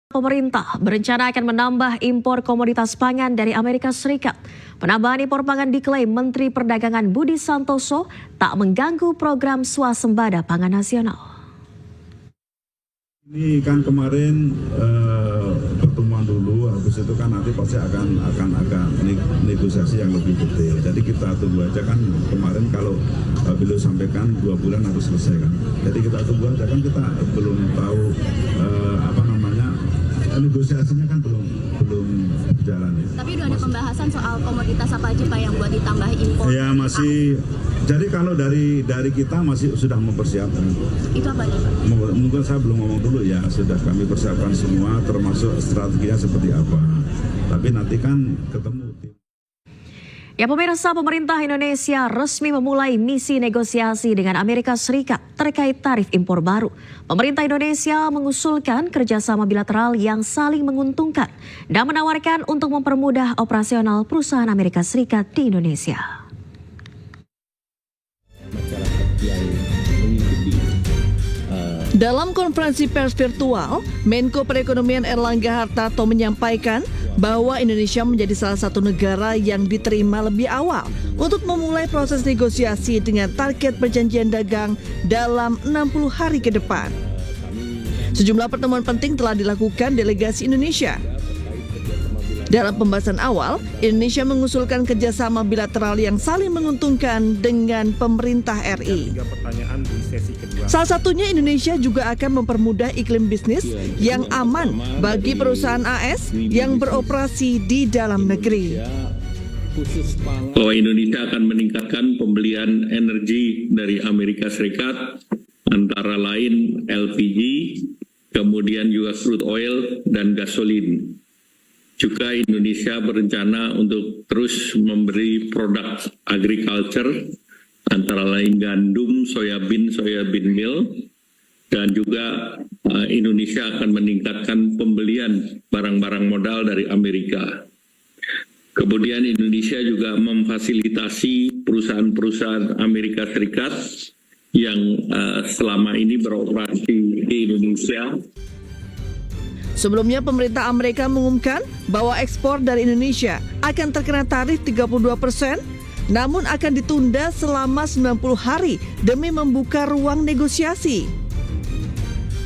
Pemerintah berencana akan menambah impor komoditas pangan dari Amerika Serikat. Penambahan impor pangan diklaim Menteri Perdagangan Budi Santoso tak mengganggu program swasembada pangan nasional. Ini kan kemarin pertemuan dulu, habis itu kan nanti pasti akan negosiasi yang lebih detail. Jadi kita tunggu aja kan, kemarin kalau beliau sampaikan 2 bulan harus selesai kan. Jadi kita tunggu aja kan, kita belum tahu negosiasinya kan belum berjalan ya. Tapi udah ada pembahasan soal komoditas apa aja Pak yang buat ditambah impor? Ya masih. Jadi kalau dari kita masih sudah mempersiapkan. Itu apa aja Pak? Mungkin saya belum ngomong dulu ya, sudah kami persiapkan semua termasuk strateginya seperti apa. Tapi nanti kan ketemu. Ya pemirsa, pemerintah Indonesia resmi memulai misi negosiasi dengan Amerika Serikat terkait tarif impor baru. Pemerintah Indonesia mengusulkan kerjasama bilateral yang saling menguntungkan dan menawarkan untuk mempermudah operasional perusahaan Amerika Serikat di Indonesia. Dalam konferensi pers virtual, Menko Perekonomian Erlangga Hartarto menyampaikan bahwa Indonesia menjadi salah satu negara yang diterima lebih awal untuk memulai proses negosiasi dengan target perjanjian dagang dalam 60 hari ke depan. Sejumlah pertemuan penting telah dilakukan delegasi Indonesia. Dalam pembahasan awal, Indonesia mengusulkan kerjasama bilateral yang saling menguntungkan dengan pemerintah RI. Salah satunya Indonesia juga akan mempermudah iklim bisnis yang aman bagi perusahaan AS yang beroperasi di dalam negeri. Bahwa Indonesia akan meningkatkan pembelian energi dari Amerika Serikat, antara lain LPG, kemudian juga crude oil dan gasolin. Juga Indonesia berencana untuk terus memberi produk agriculture, antara lain gandum, soybean meal, dan juga Indonesia akan meningkatkan pembelian barang-barang modal dari Amerika. Kemudian Indonesia juga memfasilitasi perusahaan-perusahaan Amerika Serikat yang selama ini beroperasi di Indonesia. Sebelumnya pemerintah Amerika mengumumkan bahwa ekspor dari Indonesia akan terkena tarif 32%, namun akan ditunda selama 90 hari demi membuka ruang negosiasi.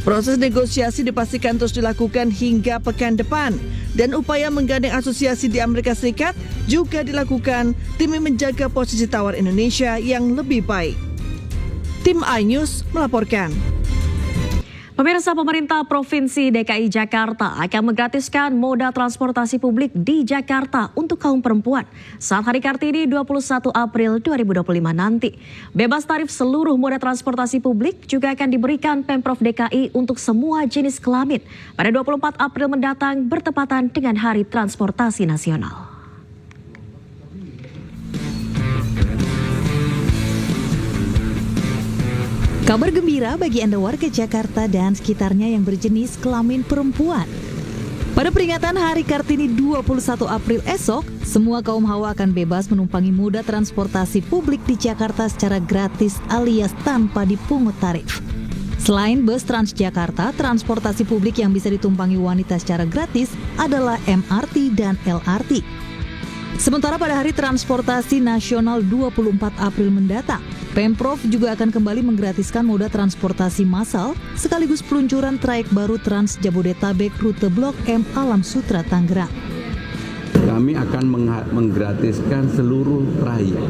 Proses negosiasi dipastikan terus dilakukan hingga pekan depan, dan upaya menggandeng asosiasi di Amerika Serikat juga dilakukan demi menjaga posisi tawar Indonesia yang lebih baik. Tim iNews melaporkan. Pemirsa, pemerintah Provinsi DKI Jakarta akan menggratiskan moda transportasi publik di Jakarta untuk kaum perempuan saat Hari Kartini 21 April 2025 nanti. Bebas tarif seluruh moda transportasi publik juga akan diberikan Pemprov DKI untuk semua jenis kelamin pada 24 April mendatang bertepatan dengan Hari Transportasi Nasional. Kabar gembira bagi Anda warga Jakarta dan sekitarnya yang berjenis kelamin perempuan. Pada peringatan Hari Kartini 21 April esok, semua kaum hawa akan bebas menumpangi moda transportasi publik di Jakarta secara gratis alias tanpa dipungut tarif. Selain bus Transjakarta, transportasi publik yang bisa ditumpangi wanita secara gratis adalah MRT dan LRT. Sementara pada Hari Transportasi Nasional 24 April mendatang, Pemprov juga akan kembali menggratiskan moda transportasi massal sekaligus peluncuran trayek baru Trans Jabodetabek rute Blok M Alam Sutra Tangerang. Kami akan menggratiskan seluruh trayek,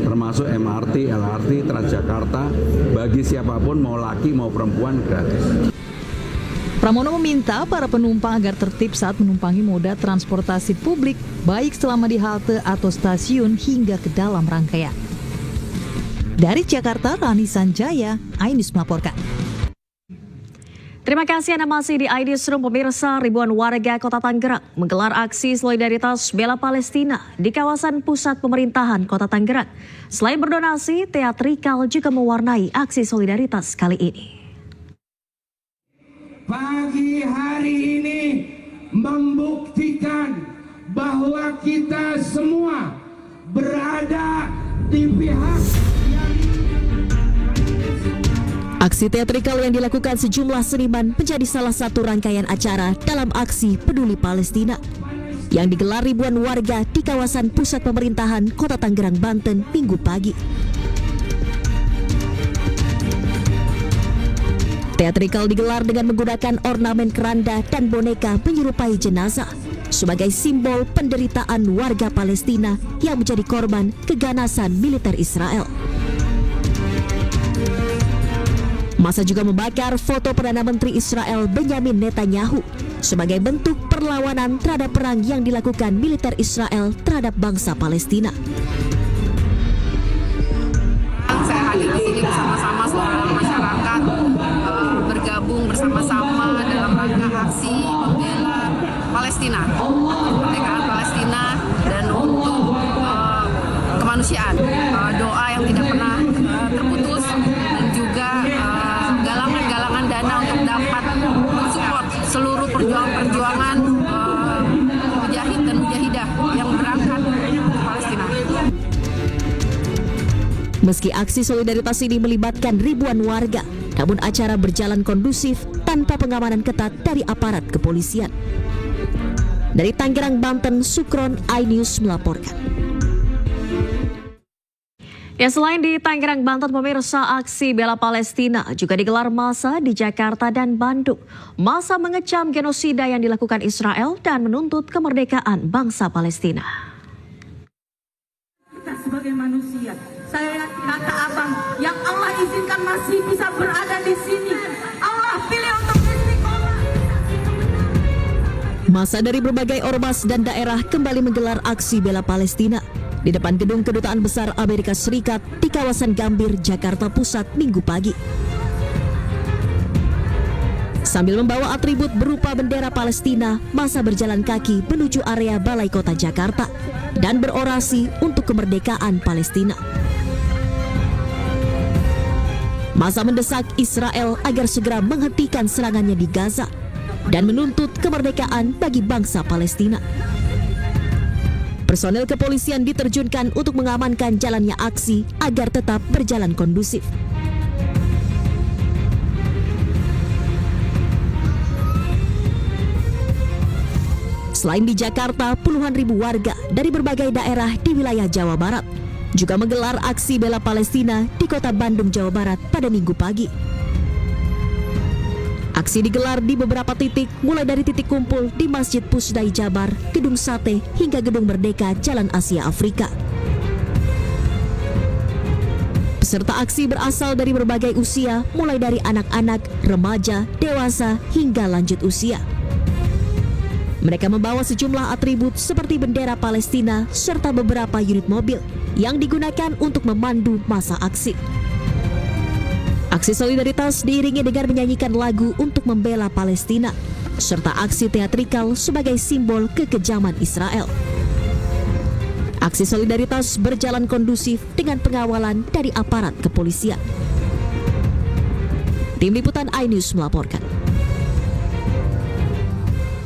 termasuk MRT, LRT, Transjakarta, bagi siapapun mau laki mau perempuan gratis. Pramono meminta para penumpang agar tertib saat menumpangi moda transportasi publik, baik selama di halte atau stasiun hingga ke dalam rangkaian. Dari Jakarta, Rani Sanjaya, iNews melaporkan. Terima kasih Anda masih di iNewsroom. Pemirsa, ribuan warga Kota Tangerang menggelar aksi solidaritas bela Palestina di kawasan pusat pemerintahan Kota Tangerang. Selain berdonasi, teatrikal juga mewarnai aksi solidaritas kali ini. Pagi hari ini membuktikan bahwa kita semua berada di pihak yang... Aksi Aksi teatrikal yang dilakukan sejumlah seniman menjadi salah satu rangkaian acara dalam aksi Peduli Palestina yang digelar ribuan warga di kawasan pusat pemerintahan Kota Tangerang, Banten, Minggu pagi. Teatrikal digelar dengan menggunakan ornamen keranda dan boneka menyerupai jenazah sebagai simbol penderitaan warga Palestina yang menjadi korban keganasan militer Israel. Massa juga membakar foto Perdana Menteri Israel Benyamin Netanyahu sebagai bentuk perlawanan terhadap perang yang dilakukan militer Israel terhadap bangsa Palestina. Saya hadir di sini bersama-sama seluruh masyarakat bergabung bersama-sama dalam rangka aksi membela Palestina, kemerdekaan Palestina dan untuk kemanusiaan. Doa yang tidak pernah terputus dan juga galangan-galangan dana untuk dapat mensupport seluruh perjuangan mujahid dan mujahidah yang berangkat ke Palestina. Meski aksi solidaritas ini melibatkan ribuan warga, namun acara berjalan kondusif tanpa pengamanan ketat dari aparat kepolisian. Dari Tangerang, Banten, Sukron, iNews melaporkan. Ya, selain di Tangerang, Banten, pemirsa, aksi bela Palestina juga digelar massa di Jakarta dan Bandung. Massa mengecam genosida yang dilakukan Israel dan menuntut kemerdekaan bangsa Palestina. Kita sebagai manusia, saya kata abang, yang Allah izinkan masih bisa berada di sini. Allah pilih untuk istiqomah. Massa dari berbagai ormas dan daerah kembali menggelar aksi bela Palestina di depan gedung Kedutaan Besar Amerika Serikat di kawasan Gambir, Jakarta Pusat, Minggu pagi. Sambil membawa atribut berupa bendera Palestina, massa berjalan kaki menuju area Balai Kota Jakarta dan berorasi untuk kemerdekaan Palestina. Massa mendesak Israel agar segera menghentikan serangannya di Gaza dan menuntut kemerdekaan bagi bangsa Palestina. Personel kepolisian diterjunkan untuk mengamankan jalannya aksi agar tetap berjalan kondusif. Selain di Jakarta, puluhan ribu warga dari berbagai daerah di wilayah Jawa Barat juga menggelar aksi bela Palestina di Kota Bandung, Jawa Barat pada Minggu pagi. Aksi digelar di beberapa titik, mulai dari titik kumpul di Masjid Pusdai Jabar, Gedung Sate, hingga Gedung Merdeka, Jalan Asia Afrika. Peserta aksi berasal dari berbagai usia, mulai dari anak-anak, remaja, dewasa, hingga lanjut usia. Mereka membawa sejumlah atribut seperti bendera Palestina serta beberapa unit mobil yang digunakan untuk memandu massa aksi. Aksi solidaritas diiringi dengan menyanyikan lagu untuk membela Palestina, serta aksi teatrikal sebagai simbol kekejaman Israel. Aksi solidaritas berjalan kondusif dengan pengawalan dari aparat kepolisian. Tim Liputan iNews melaporkan.